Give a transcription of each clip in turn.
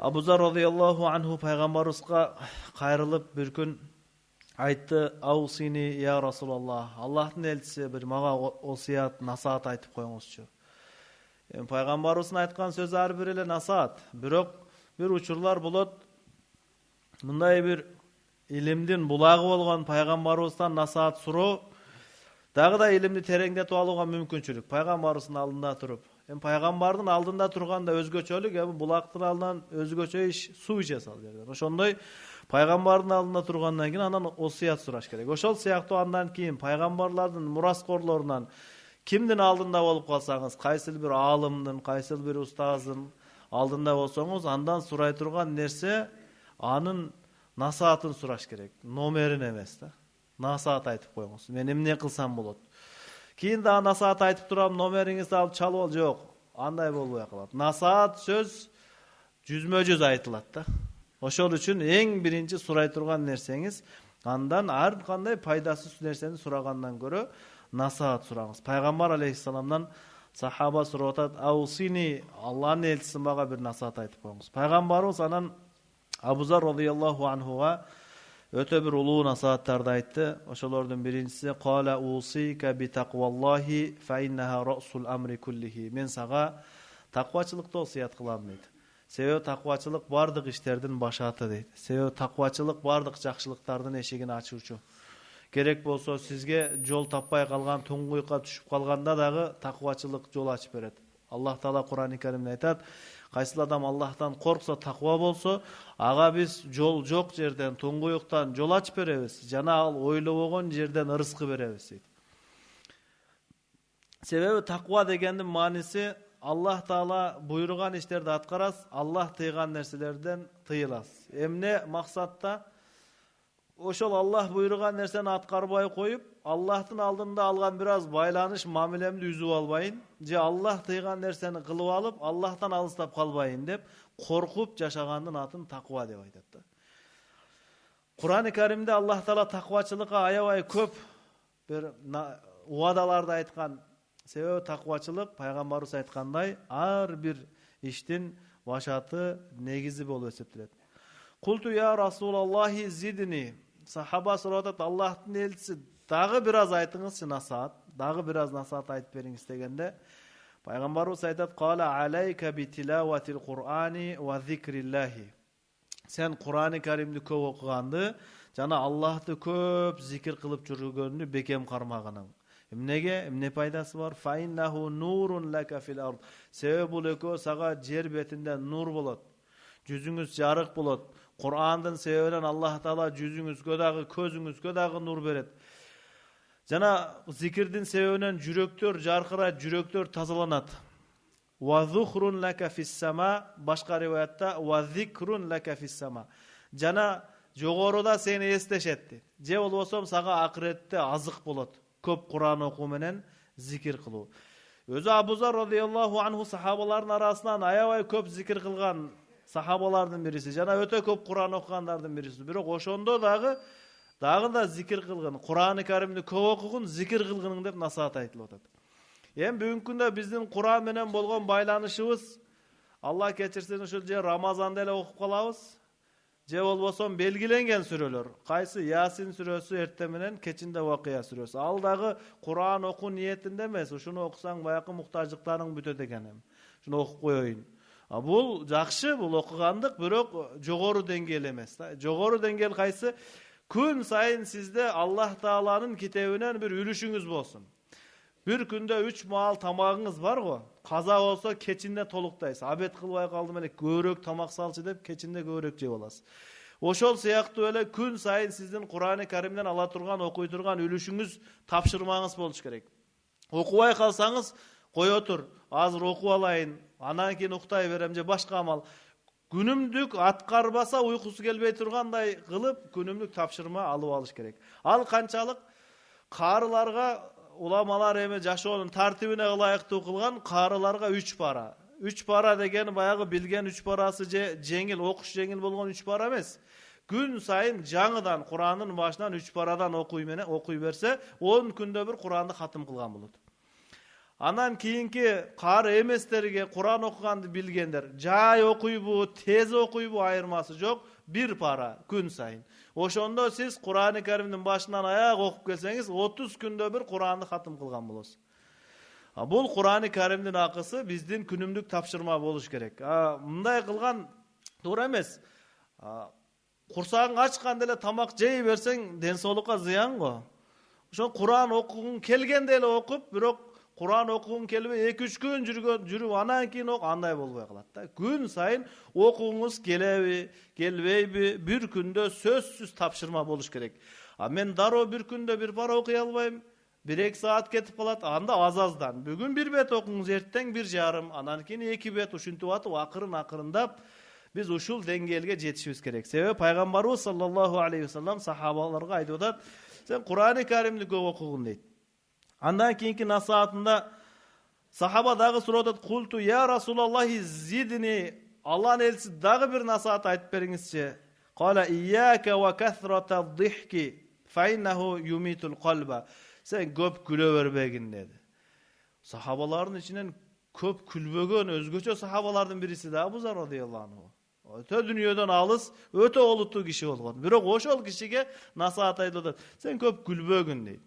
Abu Zar radıyallahu anhu peygamberimizge kayrılıp bir gün aytты: "Ausini ya Rasulullah, Allah'ın elçisi bir maga osiyat, nasihat aytıp koyuңузчу." Peygamberimizin aytkan sözü her biriyle nasihat. Birok bir uçurlar bulut. Bunday bir ilimdin bulağı bolgan peygamberimizden nasihat suru. Dağı da ilimni terengdetip alıga mümkünçülük. Peygamberimizin aldında turup. Peygamberдің алдында тұрғанда өзгөчөлүк, булактын алдынан өзгөчө иш суу иче сал жерден. Ошондой пайгамбардын алдында тургандан кийин анан осуят сураш керек. Ошол сыяктуу андан кийин пайгамбарлардын мураскорлорунан кимдин алдында болуп калсаңыз, кайсыл бир аалымдын, кайсыл бир устаздын алдында болсоңуз, андан сурай турган нерсе анын насаатын сураш керек. Номерин эмес да. Насаат айтып коюңуз. Мен эмне кылсам болот? Кийин да насаат айтып турам, номериңизди алып чалып ал, жок. Андай болбой калат. Насаат сөз жүзмө-жүз айтылат да. Ошол үчүн эң биринчи сурай турган нерсеңиз, андан ар кандай пайдасыз нерсени сурагандан көрө насаат сураңыз. Пайгамбар алейхиссаламдан сахаба сурап атат: "Аусини, Аллахтын элчиси мага бир насаат айтып коюңуз." Пайгамбарыбыз анан Абу Зар радıyallahu anhuга öte bir ulu nasihatlerde aytты. Oşolordun birincisi qala usika bi taqvallahi fa innaha ra'sul amri kullihi. Men saga takvaçılıkta osiyat kılam deydi. Sebep takvaçılık bardık işlerden başatı deydi. Sebep takvaçılık bardık jakşılıklardan eşigini açuuçu. Gerek bolsa sizge jol tapпай kalgan, tuңгуйка түшүп kalganda dagı takvaçılık jol açıp berет. Allah Taala Kur'an-ı Kerim'de aytat: "Kaysil adam Allah'tan korksa, takva bolsa, aga biz jol jok жерден, tuңгуюктан jol açıp berебиz. Жана ал ойлобогон жерден ырыскы беребиz" дейт. Себеби takva дегендин маанisi Allah Taala buyurgan işlerde atkaras, Allah tıygan nerselerden tıyılas. Emne maksatта oşol Allah buyurgan nerseni atkarбай koyup, Allah'tın aldığında algan biraz baylanış mamilemde üzüp albayın. Je Allah tıygan nerseni kılıp alıp, Allah'tan alыстап kalbayın dep, korkup yaşagandın atın takva dep aytat da. Kur'an-ı Kerim'de Allah Taala takvaçılıkka aябай köp bir uadalarda aytkan. Sebebi takvaçılık, Peygamberimiz aytkanday, ar bir iştin başatı, negizi bolup eseptilet. Kultu ya Rasulallahi zidni. Sahaba soradat, Allah'ın elçisi dagı biraz aytыңызчы nasihat, dagı biraz nasihat aytıp beriңiz degende, Peygamberimiz aytat: "Qala aleyke bi tilavetil Kur'ani ve zikrillahi." Sen Kur'an-ı Kerim'ni köp okugandy, jana Allah'ты köp zikir kılıp жүрgөнү bekem karmagının. Emnege, emne paydası var? Fa innahu nurun laka fil ard. Sebep bul eko saga jer betinde nur bolat. Жүзүңүз жарык болот. Kur'an'dan sebebinен Allah Taala жүзүңүзгө дагы, көзүңүзгө дагы nur берет. Жана зикирдин себебинен жүрөктөр жаркырайт, жүрөктөр тазаланат. Wa zuhrun laka fis sama, başka rivayatta wa zikrun laka fis sama. Жана жогоруда сени эстешет. Же болбосом сага акыретте азык болот. Köp Kur'an okuu menen zikir kılуу. Özü Abu Zar radıyallahu anhu sahabaların arasından aябай köp zikir kılgan sahabalardan birisi. Jana öte köp Kur'an okuganlardan birisi. Birok oşondo dagı da zikir kılgın. Kur'an-ı Kerim'ni köp okugun, zikir kılgının dep nasihat aytılıp atat. Bugünkü күндө биздин Kur'an menen bolgon baylanышыбыз, Allah keçirsin ошол же Ramazanda эле окуп калабыз. Je bolbosam belgilengen sürölөр. Kaysı Yasin sürösü erte menen keçinde Vakıya sürösü. Al dagı Kur'an oku niyetinde emes. Şunu okusan bayakı muhtajlıklarың bütöt ekenim. Şunu okup koyayın. Bul jakşı, bul okugandık, birok jogorу dengel emes. Jogorу dengel kaysı? Gün sayın sizde Allah Taala'nın kitabından bir ülüşüңüz bolsun. Bir günde 3 maal tamagыңыз var go. Kaza olsa keçinde toluktayız. Abet kılbay kaldım ele göğürök tamak salçı dep keçinde göğürök jep alasız. Oşol siyaktуу ele gün sayın sizin Kur'an-ı Kerim'den ala turgan, okuy turgan ülüşüңüz tapşırmağınız boluş gerek. Okubay kalsanız koy otur. Azır okup alayın. Anan keyin uktay berem je başka amal. Günümdük atkarbasa uykusu gelbey turganday kılıp günümdük tapşırma alıp alış gerek. Al kançalık karılarga ulamalar eme жашоонун тартибине ылайыктуу кылган карыларга 3 para. 3 para деген баягы билген 3 parасы же жеңил, окуш жеңил болгон 3 para эмес. Gün сайын жаңыдан Куранын башынан 3 paradan окуй берсе, 10 күндө bir Куранды хатым кылган болот. Анан кийинки кары эместерге Кур'ан окуганды билгендер жай окуйбу, тез окуйбу айырмасы жок, bir para күн сайын. Ошондо сиз Кур'ан-ы Каримдин башынан аяк окуп келсеңиз 30 күндө bir Кур'анды катым кылган болосуз. Бул Кур'ан-ы Каримдин акысы биздин күнүмдүк тапшырма болуш керек. Мындай кылган туура эмес. Курсагың ачканда эле тамак жей берсең ден соолукка зыян го. Ошо Кур'ан окугуң келгенде эле окуп, бирок Кур'ан окугуң келбей 2-3 күн жүрүп анан кийин андай болбой калат да. Күн сайын окугуңуз келеби, келбейби, bir күндө сөзсүз тапшырма болуш керек. Мен дароо bir күндө bir пара окуй албайм. 1-2 саат кетип калат. Анда аз-аздан. Бүгүн 1 бет окуңуз, эртең 1,5, анан кийин 2 бет, ушинтип атып акырын-акырындап biz ушул деңгээлге жетишибиз керек. Себеби пайгамбарыбыз саллаллаху алейхи вассалам сахабаларга айтып атат, сен Кур'ан-ы Каримди көп окугун дейт. Андан кийинки насаатында сахаба дагы сурап, "Култу я Расулаллахи зидни", Аллахнын элчиси дагы бир насаат айтып бериңизчи. "Кала ияка ва касратад-дихки фа иннаху юмитул qalba". Сен көп күлө бербегин деди. Сахабалардын ичинен көп күлбөгөн өзгөчө сахабалардын бириси да Абу Зар радыйаллаху анху. Өтө дүнүйөдөн алыс, өтө олуттуу киши болгон. Бирок ошол кишиге насаат айтып атат. Сен көп күлбөгүн дейт.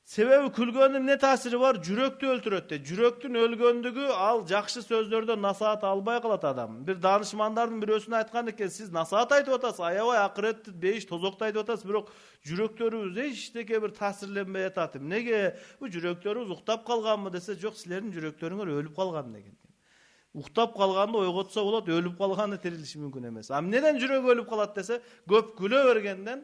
Себеби күлгөндүн не таасири бар? Жүрөктү өлтүрөт дейт. Жүрөктүн өлгөндүгү ал жакшы сөздөрдөн насаат албай калат адам. Бир данышмандардын бирөөсүнө айткан экен, сиз насаат айтып атасыз, аябай акыретти бейиш тозокто айтып атасыз, бирок жүрөктөрүбүз эчтеке бир таасирленбей атат. Эмнеге? Бу жүрөктөрүбүз уктап калганбы десе, жок, силердин жүрөктөрүңөр өлүп калган деген. Уктап калганды ойготсо болот, өлүп калганды тирилиши мүмкүн эмес. Эмнеден жүрөк өлүп калат десе, көп күлө бергенден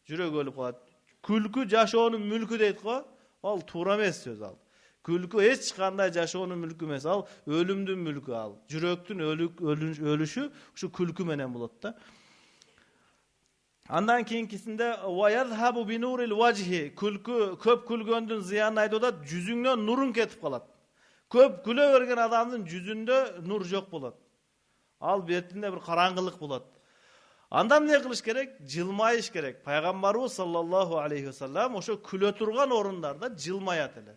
жүрөк өлүп калат. Күлкү жашоонун мүлкү дейт го. Ал туура эмес сөз ал. Күлкү эч кандай жашоонун мүлкү эмес, ал өлүмдүн мүлкү ал. Жүрөктүн өлүшү ушу күлкү менен болот да. Андан кийинкисинде "Ва язхабу би нурил вajhi", күлкү көп күлгөндүн зыянын айтып атат, жүзүңнөн нурун кетип калат. Көп күлө берген адамдын жүзүндө нур жок болот. Ал бетинде бир караңгылык болот. Андан не кылыш керек? Жылмайыш керек. Пайгамбарыбыз саллаллаху алейхи вассалам ошо күлө турган орундарда жылмаят эле.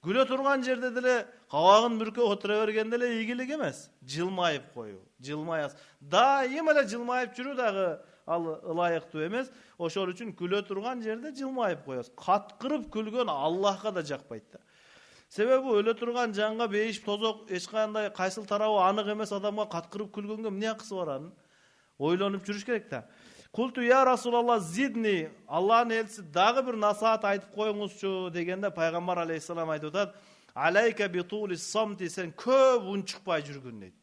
Күлө турган жерде деле кабагын бүркөп отура бергенде эле ийгилик эмес. Жылмайып коюу. Жылмаяс. Дайым эле жылмайып жүрүү дагы ал ылайыктуу эмес. Ошол үчүн күлө турган жерде жылмайып коесуз. Каткырып күлгөн Аллахка да жакпайт да. Себеби өлө турган жанга бейиш тозок эч кандай кайсыл тарабы анык эмес адамга каткырып күлгөнгө эмне акысы бар анын? Ойлонуп жүрүш керек да. "Култу я Расулаллах зидни", Аллахнын элчиси дагы бир насаат айтып коюңузчу дегенде пайгамбар алейхиссалам айтып атат, "Алейка би тулис самти", сен көп унчукпай жүргүн дейт.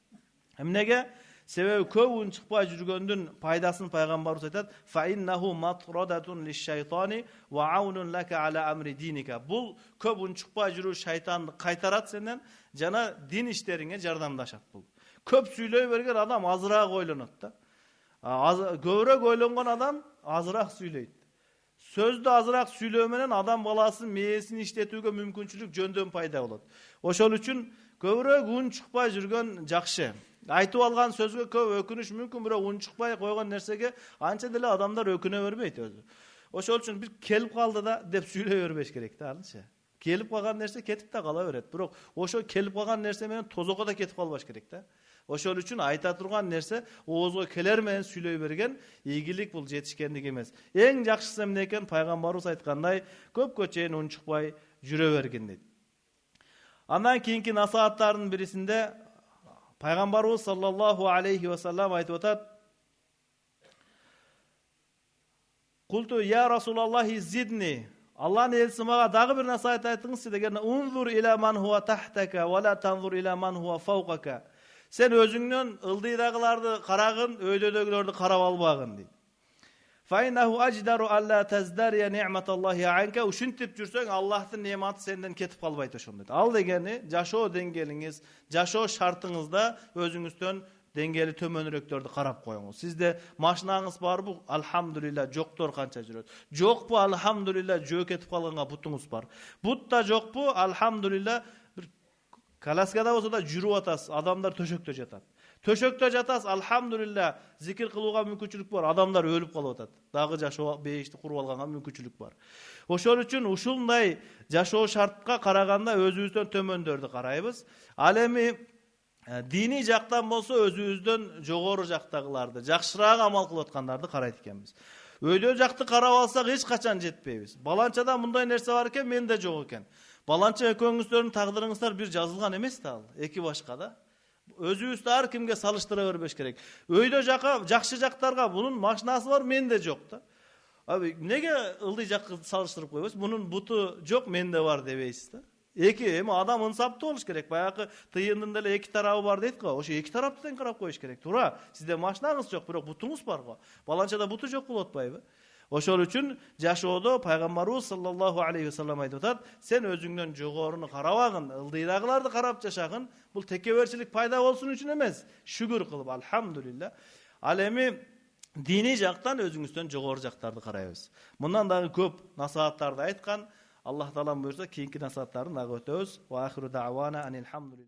Эмнеге? Себеби көп унчукпай жүргөндүн пайдасын пайгамбарыбыз айтат, "Фа иннаху матрадатун лиш-шайтани ва аунун лака ала амри диника". Бул көп унчукпай жүрүү шайтанды кайтарат сенден, жана дин иштериңе жардамдашат бул. Көп сүйлөй берген адам азыраак ойлонот да. Көбүрөөк ойлонгон адам азыраак сүйлөйт. Сөздү азыраак сүйлөө менен адам баласынын мээсин иштетүүгө мүмкүнчүлүк жөндөн пайда болот. Ошол үчүн көбүрөөк унчукпай жүргөн жакшы. Айтып алган сөзгө көп өкүнүш мүмкүн, бирок унчукпай койгон нерсеге анча деле адамдар өкүнө бербейт өзү. Ошол үчүн бир келип калды да деп сүйлөй бербеш керек да анча. Келип калган нерсе кетип да кала берет. Бирок ошо келип калган нерсе менен тозокко да кетип калбаш керек да. Ошол үчүн айта турган нерсе оозго келер менен сүйлөй берген ийгилик, бул жетишкендик эмес. Эң жакшысы эмне экен? Пайгамбарыбыз айткандай, көпкө чейин унчукпай жүрө бергин дейт. Андан кийинки насааттардын бирисинде пайгамбарыбыз саллаллаху алейхи вассалам айтып атат, "Култу я Расулаллахи зидни", Аллахнын элчиси мага дагы бир насаат айтыңызчы дегенде, "Унзур иля ман хуа тахтака ва ла танзур иля ман хуа фауқака". Сен өзүңнөн ылдыйдагыларды карагын, өйдөдөгүлөрдү карап албагын дейт. "Файнаху аждару алла таздария ни'маталлахи анка", ушинтип жүрсөң Аллахтын нематы сенден кетип калбайт ошондо. Ал дегени жашоо деңгээлиңиз, жашоо шартыңызда өзүңүздөн деңгээли төмөнүрөктөрдү карап коюңуз. Сизде машинаңыз барбы? Алхамдулилла, жоктор канча жүрөт. Жокпу? Алхамдулилла, жөө кетип калганга бутуңуз бар. Бут да жокпу? Алхамдулилла, бир коляскада болсо да жүрүп атасыз, адамдар төшөктө жатат. Төшөктө жатасыз, алхамдулилля, зикир кылууга мүмкүнчүлүк бар. Адамдар өлүп калып атат. Дагы жашоо бейишти куруп алганга мүмкүнчүлүк бар. Ошол үчүн ушундай жашоо шартка караганда өзүбүздөн төмөндөрдү карайбыз. Ал эми дини жактан болсо өзүбүздөн жогору жактагыларды, жакшыраак амал кылып аткандарды карайт экенбиз. Өйдө жакты карап алсак эч качан жетпейбиз. Баланчада мындай нерсе бар экен, менде жок экен. Баланча экөөңүздөрдүн тагдырыңыздар бир жазылган эмес да ал, эки башка да. Өзүбүздү ар кимге салыштыра бербеш керек. Өйдө жакшы жактарга бунун машинасы бар, менде жок да. Неге ылдый жакка салыштырып койбойсуз? Бунун буту жок, менде бар дебейсиз да. Эми адам ынсаптуу болуш керек. Баягы тыйындын деле эки тарабы бар дейт го. Ошо эки тарапты тең карап коюш керек. Туура, сизде машинаңыз жок, бирок бутуңуз бар го. Баланчада буту жок болуп атпайбы? Ошол үчүн жашоодо пайгамбарыбыз саллаллаху алейхи вассалам айтып атат, сен өзүңдөн жогоруну карабагын, ылдыйдагыларды карап жашагын. Бул текеберчилик пайда болсун үчүн эмес, шүгүр кылып, алхамдулилля. Ал эми дини жактан өзүңүздөн жогору жактарды карайбыз. Мындан дагы көп насааттарды айткан. Аллах таалам буйрса, кийинки насааттарын дагы өтөбүз. Ва ахиру дa'wana анил хамдулилlah.